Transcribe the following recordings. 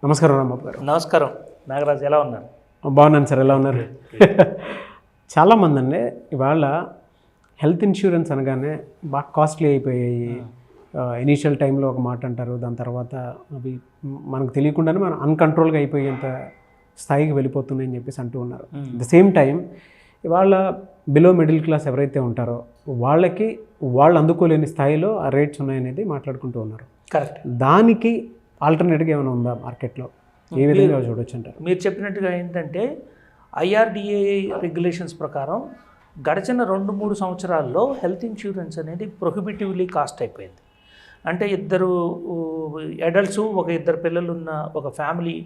నమస్కారం రాంబాబు గారు. నమస్కారం నాగరాజ్, ఎలా ఉన్నారు? బాగున్నాను సార్, ఎలా ఉన్నారు? చాలామంది అండి ఇవాళ హెల్త్ ఇన్సూరెన్స్ అనగానే బాగా కాస్ట్లీ అయిపోయాయి. ఇనీషియల్ టైంలో ఒక మాట అంటారు, దాని తర్వాత అవి మనకు తెలియకుండానే మనం అన్కంట్రోల్గా అయిపోయేంత స్థాయికి వెళ్ళిపోతున్నాయని చెప్పేసి అంటూ ఉన్నారు. అట్ ద సేమ్ టైం ఇవాళ బిలో మిడిల్ క్లాస్ ఎవరైతే ఉంటారో వాళ్ళకి వాళ్ళు అందుకోలేని స్థాయిలో ఆ రేట్స్ ఉన్నాయనేది మాట్లాడుకుంటూ ఉన్నారు. కరెక్ట్. దానికి ఆల్టర్నేట్గా ఏమైనా ఉందా మార్కెట్లో? ఏ విధంగా చూడొచ్చు అంటారు? మీరు చెప్పినట్టుగా ఏంటంటే IRDA రెగ్యులేషన్స్ ప్రకారం గడిచిన 2-3 సంవత్సరాల్లో హెల్త్ ఇన్సూరెన్స్ అనేది ప్రొహిబిటివ్లీ కాస్ట్ అయిపోయింది. అంటే ఇద్దరు అడల్ట్స్, ఇద్దరు పిల్లలు ఉన్న ఒక ఫ్యామిలీ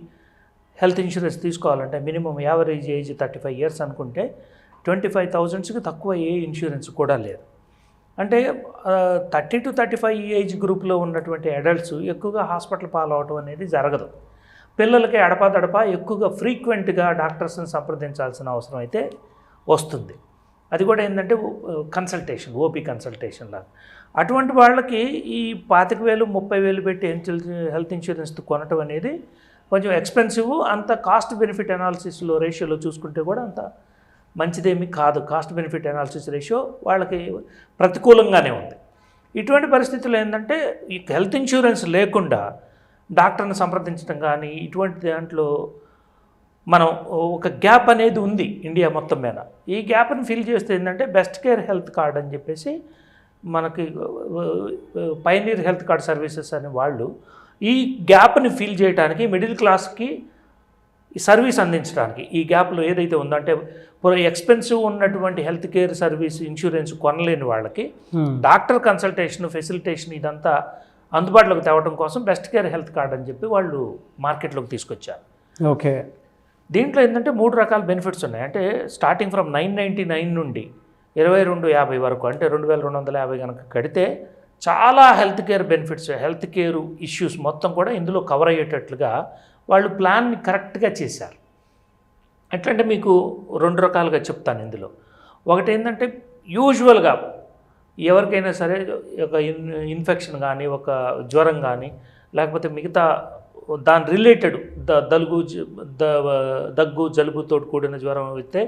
హెల్త్ ఇన్సూరెన్స్ తీసుకోవాలంటే మినిమం యావరేజ్ ఏజ్ 35 years అనుకుంటే 25,000కి తక్కువ ఏ ఇన్సూరెన్స్ కూడా లేదు. అంటే 30 to 35 ఏజ్ గ్రూప్లో ఉన్నటువంటి అడల్ట్స్ ఎక్కువగా హాస్పిటల్ పాలవటం అనేది జరగదు. పిల్లలకి అడపాదడపా ఎక్కువగా ఫ్రీక్వెంట్గా డాక్టర్స్ని సంప్రదించాల్సిన అవసరం అయితే వస్తుంది. అది కూడా ఏంటంటే కన్సల్టేషన్, ఓపీ కన్సల్టేషన్ లాగా. అటువంటి వాళ్ళకి ఈ 25,000, 30,000 పెట్టి హెల్త్ ఇన్సూరెన్స్ కొనటం అనేది కొంచెం ఎక్స్పెన్సివ్. అంత కాస్ట్ బెనిఫిట్ అనాలిసిస్లో రేషియోలో చూసుకుంటే కూడా అంత మంచిదేమీ కాదు. కాస్ట్ బెనిఫిట్ అనాలిసిస్ రేషియో వాళ్ళకి ప్రతికూలంగానే ఉంది. ఇటువంటి పరిస్థితుల్లో ఏంటంటే ఈ హెల్త్ ఇన్సూరెన్స్ లేకుండా డాక్టర్ని సంప్రదించడం కానీ ఇటువంటి దాంట్లో మనం ఒక గ్యాప్ అనేది ఉంది ఇండియా మొత్తం మీద. ఈ గ్యాప్ని ఫిల్ చేస్తే ఏంటంటే బెస్ట్ కేర్ హెల్త్ కార్డ్ అని చెప్పేసి మనకి పైనీర్ హెల్త్ కార్డ్ సర్వీసెస్ అనే వాళ్ళు ఈ గ్యాప్ని ఫిల్ చేయడానికి మిడిల్ క్లాస్కి ఈ సర్వీస్ అందించడానికి ఈ గ్యాప్లో ఏదైతే ఉందంటే ఎక్స్పెన్సివ్ ఉన్నటువంటి హెల్త్ కేర్ సర్వీస్ ఇన్సూరెన్స్ కొనలేని వాళ్ళకి డాక్టర్ కన్సల్టేషన్, ఫెసిలిటేషన్ ఇదంతా అందుబాటులోకి తేవడం కోసం బెస్ట్ కేర్ హెల్త్ కార్డ్ అని చెప్పి వాళ్ళు మార్కెట్లోకి తీసుకొచ్చారు. ఓకే. దీంట్లో ఏంటంటే 3 రకాల బెనిఫిట్స్ ఉన్నాయి. అంటే స్టార్టింగ్ ఫ్రమ్ 999 నుండి 2250 వరకు, అంటే 2250 కనుక కడితే చాలా health care benefits, health care issues మొత్తం కూడా ఇందులో కవర్ అయ్యేటట్లుగా వాళ్ళు ప్లాన్ని కరెక్ట్గా చేశారు. ఎట్లంటే మీకు 2 రకాలుగా చెప్తాను ఇందులో. ఒకటి ఏంటంటే యూజువల్గా ఎవరికైనా సరే ఒక ఇన్ఫెక్షన్ కానీ, ఒక జ్వరం కానీ, లేకపోతే మిగతా దాని రిలేటెడ్ దగ్గు జలుబుతో కూడిన జ్వరం అయితే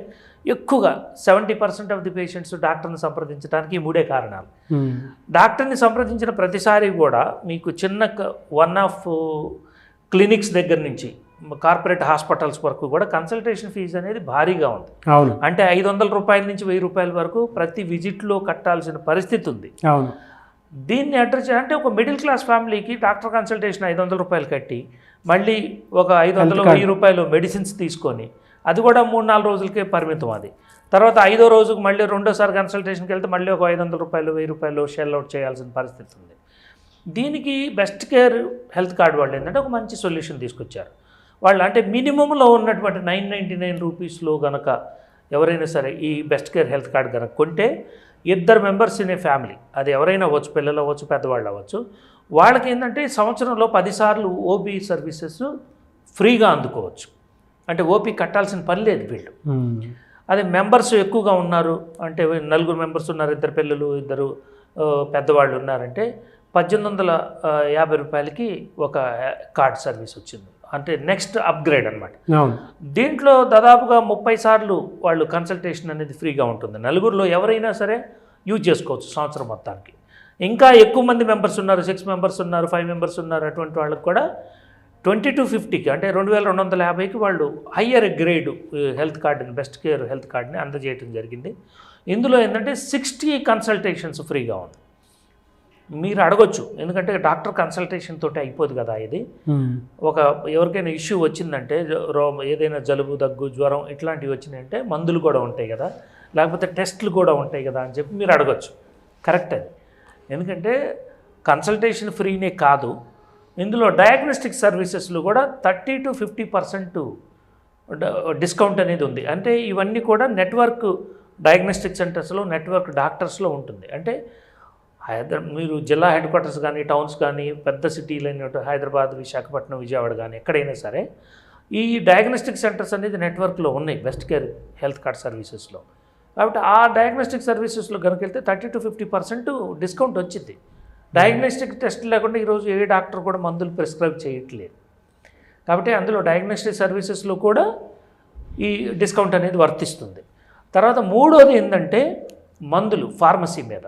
ఎక్కువగా 70% ఆఫ్ ది పేషెంట్స్ డాక్టర్ని సంప్రదించడానికి ఈ 3 కారణాలు. డాక్టర్ని సంప్రదించిన ప్రతిసారి కూడా మీకు చిన్న 1 ఆఫ్ క్లినిక్స్ దగ్గర నుంచి కార్పొరేట్ హాస్పిటల్స్ వరకు కూడా కన్సల్టేషన్ ఫీజు అనేది భారీగా ఉంది. అవును. అంటే 500 రూపాయల నుంచి 1000 రూపాయల వరకు ప్రతి విజిట్లో కట్టాల్సిన పరిస్థితి ఉంది. అవును. దీన్ని అడ్రస్ చేయాలంటే ఒక మిడిల్ క్లాస్ ఫ్యామిలీకి డాక్టర్ కన్సల్టేషన్ 500 రూపాయలు కట్టి మళ్ళీ ఒక 500-1000 రూపాయలు మెడిసిన్స్ తీసుకొని అది కూడా 3-4 రోజులకే పరిమితం. అది తర్వాత 5వ రోజుకు మళ్ళీ రెండోసారి కన్సల్టేషన్కి వెళ్తే మళ్ళీ ఒక 500 రూపాయలు, 1000 రూపాయలు షెల్ అవుట్ చేయాల్సిన పరిస్థితి ఉంది. దీనికి బెస్ట్ కేర్ హెల్త్ కార్డ్ వాళ్ళు ఏంటంటే ఒక మంచి సొల్యూషన్ తీసుకొచ్చారు. వాళ్ళు అంటే మినిమంలో ఉన్నటువంటి 999 రూపీస్లో కనుక ఎవరైనా సరే ఈ బెస్ట్ కేర్ హెల్త్ కార్డ్ కనుక కొంటే 2 మెంబర్స్ ఇన్ ఏ ఫ్యామిలీ, అది ఎవరైనా అవ్వచ్చు, పిల్లలు అవ్వచ్చు, పెద్దవాళ్ళు అవ్వచ్చు, వాళ్ళకి ఏంటంటే సంవత్సరంలో 10 సార్లు ఓపీ సర్వీసెస్ ఫ్రీగా అందుకోవచ్చు. అంటే ఓపీ కట్టాల్సిన పని లేదు వీళ్ళు. అదే మెంబర్స్ ఎక్కువగా ఉన్నారు అంటే 4 మెంబర్స్ ఉన్నారు, 2 పిల్లలు, 2 పెద్దవాళ్ళు ఉన్నారంటే 1850 రూపాయలకి ఒక కార్డ్ సర్వీస్ వచ్చింది. అంటే నెక్స్ట్ అప్గ్రేడ్ అనమాట. దీంట్లో దాదాపుగా 30 సార్లు వాళ్ళు కన్సల్టేషన్ అనేది ఫ్రీగా ఉంటుంది. 4గురిలో ఎవరైనా సరే యూజ్ చేసుకోవచ్చు సంవత్సరం మొత్తానికి. ఇంకా ఎక్కువ మంది మెంబర్స్ ఉన్నారు, 6 మెంబర్స్ ఉన్నారు, 5 మెంబర్స్ ఉన్నారు, అటువంటి వాళ్ళకి కూడా 2250కి అంటే 2250కి వాళ్ళు హయ్యర్ గ్రేడ్ హెల్త్ కార్డుని, బెస్ట్ కేర్ హెల్త్ కార్డుని అందజేయడం జరిగింది. ఇందులో ఏంటంటే 60 కన్సల్టేషన్స్ ఫ్రీగా ఉంది. మీరు అడగొచ్చు, ఎందుకంటే డాక్టర్ కన్సల్టేషన్ తోటి అయిపోదు కదా ఇది. ఒక ఎవరికైనా ఇష్యూ వచ్చిందంటే ఏదైనా జలుబు, దగ్గు, జ్వరం ఇట్లాంటివి వచ్చినాయంటే మందులు కూడా ఉంటాయి కదా, లేకపోతే టెస్టులు కూడా ఉంటాయి కదా అని చెప్పి మీరు అడగొచ్చు. కరెక్ట్ అది. ఎందుకంటే కన్సల్టేషన్ ఫ్రీనే కాదు, ఇందులో డయాగ్నోస్టిక్ సర్వీసెస్లో కూడా 30 to 50% డిస్కౌంట్ అనేది ఉంది. అంటే ఇవన్నీ కూడా నెట్వర్క్ డయాగ్నోస్టిక్ సెంటర్స్లో, నెట్వర్క్ డాక్టర్స్లో ఉంటుంది. అంటే మీరు జిల్లా హెడ్ క్వార్టర్స్ కానీ, టౌన్స్ కానీ, పెద్ద సిటీలు అయినట్టు హైదరాబాద్, విశాఖపట్నం, విజయవాడ కానీ ఎక్కడైనా సరే ఈ డయాగ్నోస్టిక్ సెంటర్స్ అనేది నెట్వర్క్లో ఉన్నాయి బెస్ట్ కేర్ హెల్త్ కార్డ్ సర్వీసెస్లో. కాబట్టి ఆ డయాగ్నోస్టిక్ సర్వీసెస్లో కనుక వెళ్తే 30 to 50% డిస్కౌంట్ వచ్చింది. డయాగ్నోస్టిక్ టెస్ట్ లేకుండా ఈరోజు ఏ డాక్టర్ కూడా మందులు ప్రిస్క్రైబ్ చేయట్లేదు. కాబట్టి అందులో డయాగ్నోస్టిక్ సర్వీసెస్లో కూడా ఈ డిస్కౌంట్ అనేది వర్తిస్తుంది. తర్వాత మూడోది ఏంటంటే మందులు, ఫార్మసీ మీద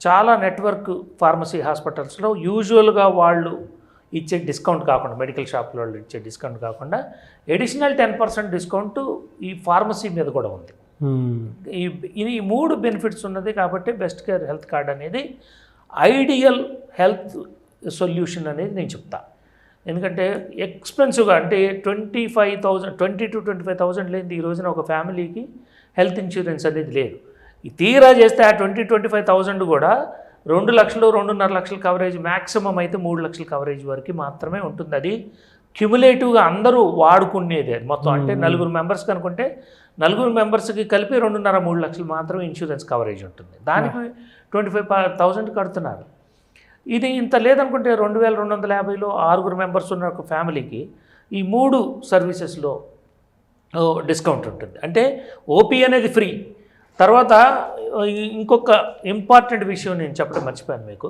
చాలా నెట్వర్క్ ఫార్మసీ హాస్పిటల్స్లో యూజువల్గా వాళ్ళు ఇచ్చే డిస్కౌంట్ కాకుండా, మెడికల్ షాప్లో వాళ్ళు ఇచ్చే డిస్కౌంట్ కాకుండా అడిషనల్ 10% డిస్కౌంట్ ఈ ఫార్మసీ మీద కూడా ఉంది. ఈ 3 బెనిఫిట్స్ ఉన్నది కాబట్టి బెస్ట్ కేర్ హెల్త్ కార్డ్ అనేది ఐడియల్ హెల్త్ సొల్యూషన్ అనేది నేను చెప్తా. ఎందుకంటే ఎక్స్పెన్సివ్గా అంటే 20 to 25,000 లేనిది ఈ రోజున ఒక ఫ్యామిలీకి హెల్త్ ఇన్సూరెన్స్ అనేది లేదు. ఈ తీరా చేస్తే ఆ 20-25,000 కూడా 2 లక్షలు 2.5 లక్షల కవరేజ్, మ్యాక్సిమం అయితే 3 లక్షల కవరేజ్ వరకు మాత్రమే ఉంటుంది. అది క్యుములేటివ్గా అందరూ వాడుకునేది మొత్తం. అంటే 4 మెంబర్స్ కనుకుంటే 4 మెంబర్స్కి కలిపి 2.5-3 లక్షలు మాత్రమే ఇన్సూరెన్స్ కవరేజ్ ఉంటుంది. దానికి 25,000 కడుతున్నారు. ఇది ఇంత లేదనుకుంటే 2,250లో 6 మెంబర్స్ ఉన్న ఒక ఫ్యామిలీకి ఈ 3 సర్వీసెస్లో డిస్కౌంట్ ఉంటుంది. అంటే ఓపీ అనేది ఫ్రీ. తర్వాత ఇంకొక ఇంపార్టెంట్ విషయం నేను చెప్పడం మర్చిపోయాను మీకు.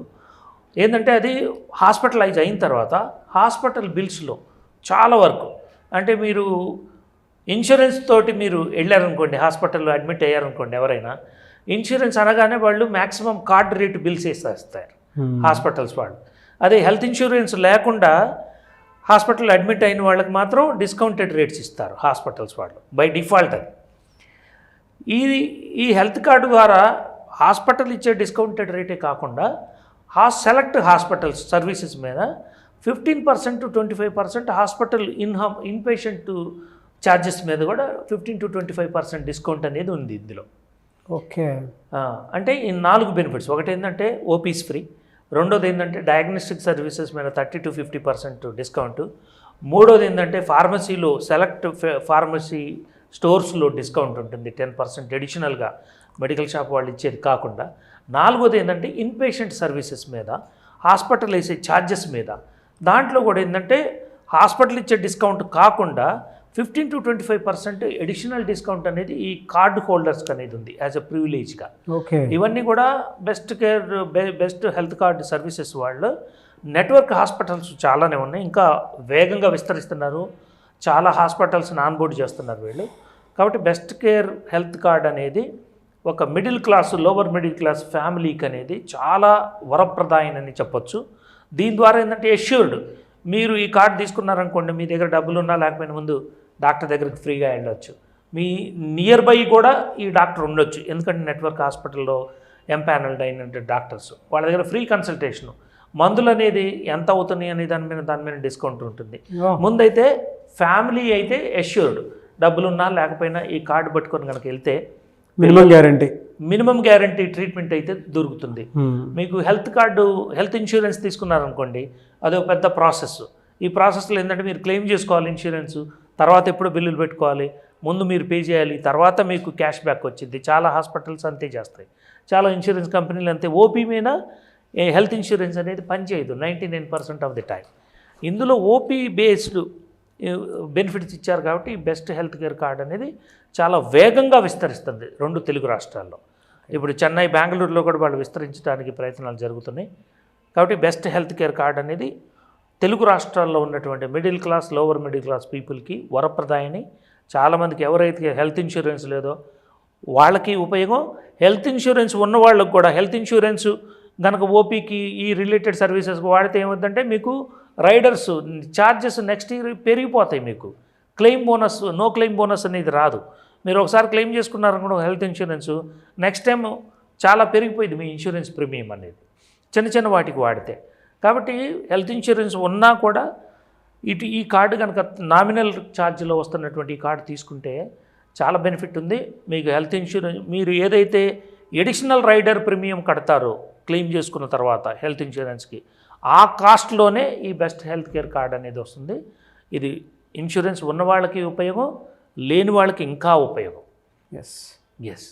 ఏంటంటే అది హాస్పిటలైజ్ అయిన తర్వాత హాస్పిటల్ బిల్స్లో చాలా వరకు, అంటే మీరు ఇన్సూరెన్స్ తోటి మీరు వెళ్ళారనుకోండి, హాస్పిటల్లో అడ్మిట్ అయ్యారనుకోండి, ఎవరైనా ఇన్సూరెన్స్ అనగానే వాళ్ళు మ్యాక్సిమం కార్డ్ రేట్ బిల్స్ వేసేస్తారు హాస్పిటల్స్ వాళ్ళు. అదే హెల్త్ ఇన్సూరెన్స్ లేకుండా హాస్పిటల్ అడ్మిట్ అయిన వాళ్ళకి మాత్రం డిస్కౌంటెడ్ రేట్స్ ఇస్తారు హాస్పిటల్స్ వాళ్ళు బై డిఫాల్ట్. అది ఈ హెల్త్ కార్డు ద్వారా హాస్పిటల్ ఇచ్చే డిస్కౌంటెడ్ రేటే కాకుండా సెలెక్ట్ హాస్పిటల్స్ సర్వీసెస్ మీద 15% to 25% హాస్పిటల్ ఇన్పేషెంట్ ఛార్జెస్ మీద కూడా 15 to 25% డిస్కౌంట్ అనేది ఉంది ఇందులో. ఓకే. అంటే ఈ 4 బెనిఫిట్స్. ఒకటి ఏంటంటే ఓపీస్ ఫ్రీ, రెండోది ఏంటంటే డయాగ్నోస్టిక్ సర్వీసెస్ మీద 30 to 50% డిస్కౌంట్, మూడోది ఏంటంటే ఫార్మసీలో సెలెక్ట్ ఫార్మసీ స్టోర్స్లో డిస్కౌంట్ ఉంటుంది 10% అడిషనల్గా మెడికల్ షాప్ వాళ్ళు ఇచ్చేది కాకుండా, నాలుగోది ఏంటంటే ఇన్పేషెంట్ సర్వీసెస్ మీద హాస్పిటల్ వేసే ఛార్జెస్ మీద దాంట్లో కూడా ఏంటంటే హాస్పిటల్ ఇచ్చే డిస్కౌంట్ కాకుండా 15 to 25% అడిషనల్ డిస్కౌంట్ అనేది ఈ కార్డు హోల్డర్స్కి అనేది ఉంది యాజ్ అ ప్రివిలేజ్గా. ఓకే. ఇవన్నీ కూడా బెస్ట్ హెల్త్ కార్డు సర్వీసెస్ వాళ్ళు నెట్వర్క్ హాస్పిటల్స్ చాలానే ఉన్నాయి, ఇంకా వేగంగా విస్తరిస్తున్నారు, చాలా హాస్పిటల్స్ని ఆన్బోర్డ్ చేస్తున్నారు వీళ్ళు. కాబట్టి బెస్ట్ కేర్ హెల్త్ కార్డ్ అనేది ఒక middle class, lower middle class ఫ్యామిలీకి అనేది చాలా వరప్రదాయనని చెప్పొచ్చు. దీని ద్వారా ఏంటంటే ఎష్యూర్డ్, మీరు ఈ కార్డు తీసుకున్నారనుకోండి, మీ దగ్గర డబ్బులు ఉన్నా లేకపోయినా ముందు డాక్టర్ దగ్గరికి ఫ్రీగా వెళ్ళొచ్చు. మీ నియర్ బై కూడా ఈ డాక్టర్ ఉండొచ్చు, ఎందుకంటే నెట్వర్క్ హాస్పిటల్లో ఎంపానల్డ్ అయిన డాక్టర్స్ వాళ్ళ దగ్గర ఫ్రీ కన్సల్టేషను, మందులు అనేది ఎంత అవుతున్నాయి అనే దాని మీద డిస్కౌంట్ ఉంటుంది. ముందైతే ఫ్యామిలీ అయితే ఎష్యూర్డ్, డబ్బులున్నా లేకపోయినా ఈ కార్డు పట్టుకొని కనుక వెళ్తే మినిమం గ్యారంటీ ట్రీట్మెంట్ అయితే దొరుకుతుంది. మీకు హెల్త్ ఇన్సూరెన్స్ తీసుకున్నారనుకోండి, అదే ఒక పెద్ద ప్రాసెస్. ఈ ప్రాసెస్లో ఏంటంటే మీరు క్లెయిమ్ చేసుకోవాలి ఇన్సూరెన్స్, తర్వాత ఎప్పుడు బిల్లులు పెట్టుకోవాలి, ముందు మీరు పే చేయాలి, తర్వాత మీకు క్యాష్ బ్యాక్ వచ్చింది. చాలా హాస్పిటల్స్ అంతే చేస్తాయి, చాలా ఇన్సూరెన్స్ కంపెనీలు అంతే. ఓపీ మీద హెల్త్ ఇన్సూరెన్స్ అనేది పనిచేయదు 99% ఆఫ్ ది టైం. ఇందులో ఓపీ బేస్డ్ బెనిఫిట్స్ ఇచ్చారు కాబట్టి బెస్ట్ హెల్త్ కేర్ కార్డ్ అనేది చాలా వేగంగా విస్తరిస్తుంది 2 తెలుగు రాష్ట్రాల్లో. ఇప్పుడు చెన్నై, బెంగళూరులో కూడా వాళ్ళు విస్తరించడానికి ప్రయత్నాలు జరుగుతున్నాయి. కాబట్టి బెస్ట్ హెల్త్ కేర్ కార్డ్ అనేది తెలుగు రాష్ట్రాల్లో ఉన్నటువంటి middle class, lower middle class పీపుల్కి వరప్రదాయని. చాలామందికి ఎవరైతే హెల్త్ ఇన్సూరెన్స్ లేదో వాళ్ళకి ఉపయోగం, హెల్త్ ఇన్సూరెన్స్ ఉన్న వాళ్ళకి కూడా. హెల్త్ ఇన్సూరెన్స్ కనుక ఓపీకి ఈ రిలేటెడ్ సర్వీసెస్కి వాడితే ఏమవుతుందంటే మీకు రైడర్స్ ఛార్జెస్ నెక్స్ట్ ఇయర్ పెరిగిపోతాయి. మీకు claim bonus, no claim bonus అనేది రాదు. మీరు ఒకసారి క్లెయిమ్ చేసుకున్నారనుకో హెల్త్ ఇన్సూరెన్స్, నెక్స్ట్ టైం చాలా పెరిగిపోయింది మీ ఇన్సూరెన్స్ ప్రీమియం అనేది చిన్న వాటికి వాడితే. కాబట్టి హెల్త్ ఇన్సూరెన్స్ ఉన్నా కూడా ఈ కార్డు కనుక నామినల్ ఛార్జ్లో వస్తున్నటువంటి ఈ కార్డు తీసుకుంటే చాలా బెనిఫిట్ ఉంది మీకు. హెల్త్ ఇన్సూరెన్స్ మీరు ఏదైతే ఎడిషనల్ రైడర్ ప్రీమియం కడతారో క్లెయిమ్ చేసుకున్న తర్వాత హెల్త్ ఇన్సూరెన్స్కి, ఆ కాస్ట్లోనే ఈ బెస్ట్ హెల్త్ కేర్ కార్డ్ అనేది వస్తుంది. ఇది ఇన్సూరెన్స్ ఉన్న వాళ్ళకి ఉపయోగం, లేని వాళ్ళకి ఇంకా ఉపయోగం. ఎస్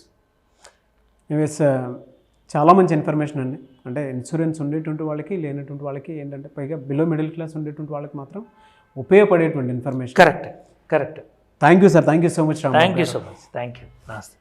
చాలా మంచి ఇన్ఫర్మేషన్ అండి. అంటే ఇన్సూరెన్స్ ఉండేటువంటి వాళ్ళకి, లేనటువంటి వాళ్ళకి, ఏంటంటే పైగా బిలో మిడిల్ క్లాస్ ఉండేటువంటి వాళ్ళకి మాత్రం ఉపయోగపడేటువంటి information. Correct. Thank you sir, thank you so much. Thank you so much. Thank you. నమస్తే.